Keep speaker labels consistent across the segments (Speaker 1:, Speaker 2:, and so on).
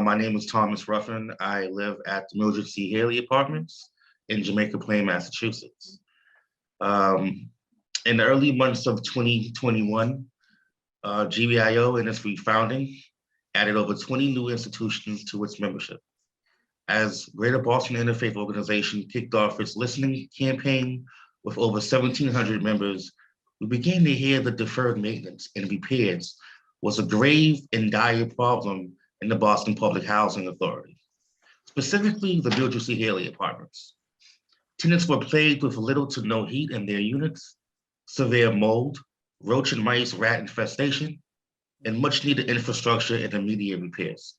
Speaker 1: My name is Thomas Ruffen. I live at the Mildred Hailey Apartments in Jamaica Plain, Massachusetts. In the early months of 2021, GBIO in its refounding added over 20 new institutions to its membership. As Greater Boston Interfaith Organization kicked off its listening campaign with over 1,700 members, we began to hear that deferred maintenance and repairs was a grave and dire problem in the Boston Public Housing Authority, specifically the Mildred Hailey Apartments. Tenants were plagued with little to no heat in their units, severe mold, roach and mice rat infestation, and much needed infrastructure and immediate repairs.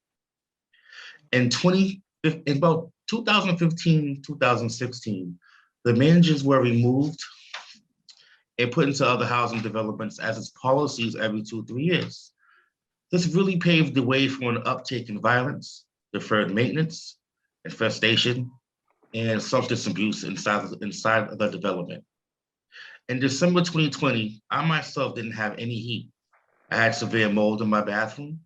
Speaker 1: In about 2015, 2016, the managers were removed and put into other housing developments as its policies every 2-3 years. This really paved the way for an uptake in violence, deferred maintenance, infestation, and substance abuse inside of the development. In December 2020, I myself didn't have any heat. I had severe mold in my bathroom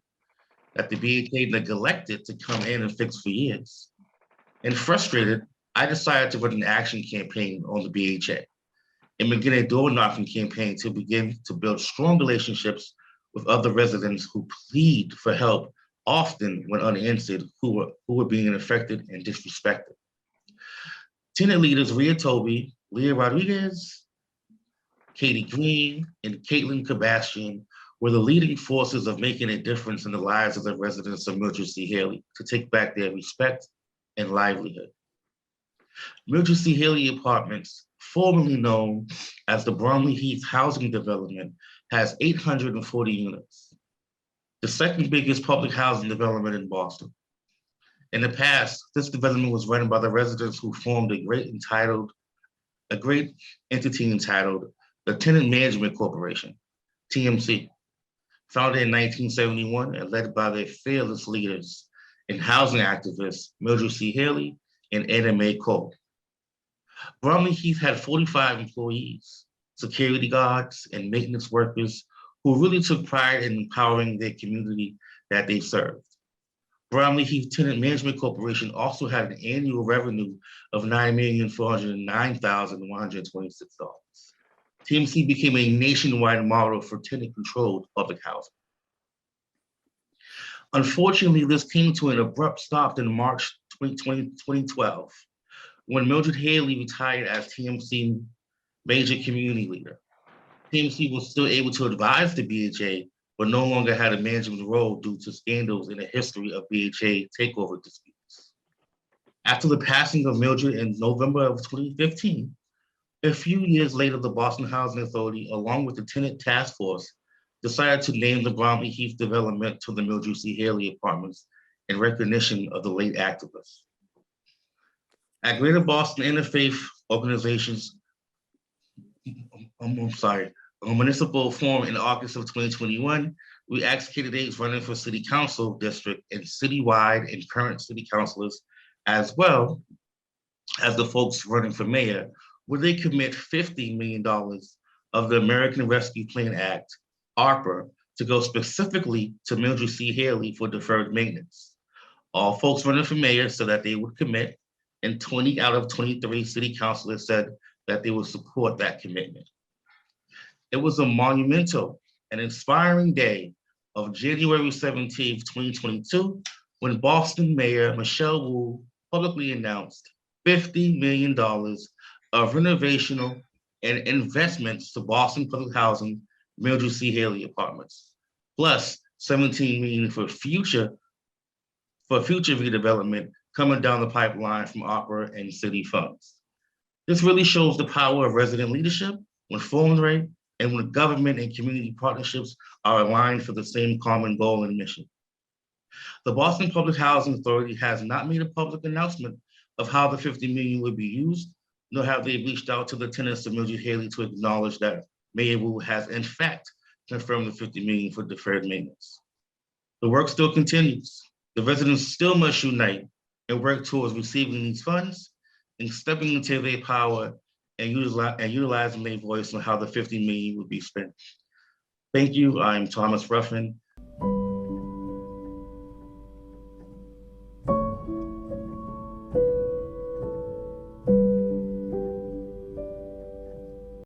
Speaker 1: that the BHA neglected to come in and fix for years. And frustrated, I decided to run an action campaign on the BHA and begin a door knocking campaign to begin to build strong relationships with other residents who plead for help, often when unanswered, who were being affected and disrespected. Tenant leaders Rhea Toby, Leah Rodriguez, Katie Green, and Caitlin Kabastian were the leading forces of making a difference in the lives of the residents of Mildred Hailey to take back their respect and livelihood. Mildred Hailey Apartments, formerly known as the Bromley Heath Housing Development, has 840 units, the second biggest public housing development in Boston. In the past, this development was run by the residents who formed a great entity entitled the Tenant Management Corporation, TMC, founded in 1971 and led by their fearless leaders and housing activists, Mildred Hailey and Anna Mae Cole. Bromley Heath had 45 employees, security guards, and maintenance workers who really took pride in empowering their community that they served. Bromley Heath Tenant Management Corporation also had an annual revenue of $9,409,126. TMC became a nationwide model for tenant-controlled public housing. Unfortunately, this came to an abrupt stop in March 2012, when Mildred Hailey retired as TMC major community leader. TMC was still able to advise the BHA, but no longer had a management role due to scandals in the history of BHA takeover disputes. After the passing of Mildred in November of 2015, a few years later, the Boston Housing Authority, along with the Tenant Task Force, decided to name the Bromley Heath development to the Mildred Hailey Apartments in recognition of the late activist. At Greater Boston Interfaith Organization's municipal forum in August of 2021, we asked candidates running for city council district and citywide and current city councilors, as well as the folks running for mayor, would they commit $50 million of the American Rescue Plan Act, ARPA, to go specifically to Mildred Hailey for deferred maintenance. All folks running for mayor said that they would commit, and 20 out of 23 city councilors said that they would support that commitment. It was a monumental and inspiring day of January 17th, 2022, when Boston Mayor Michelle Wu publicly announced $50 million of renovational and investments to Boston Public Housing, Mildred Hailey Apartments, plus $17 million for future redevelopment coming down the pipeline from opera and city funds. This really shows the power of resident leadership when formed right and when government and community partnerships are aligned for the same common goal and mission. The Boston Public Housing Authority has not made a public announcement of how the $50 million would be used, nor have they reached out to the tenants of Mildred Hailey to acknowledge that Mayor Wu has in fact confirmed the $50 million for deferred maintenance. The work still continues. The residents still must unite and work towards receiving these funds and stepping into their power and utilizing their voice on how the $50 million will be spent. Thank you. I'm Thomas Ruffen,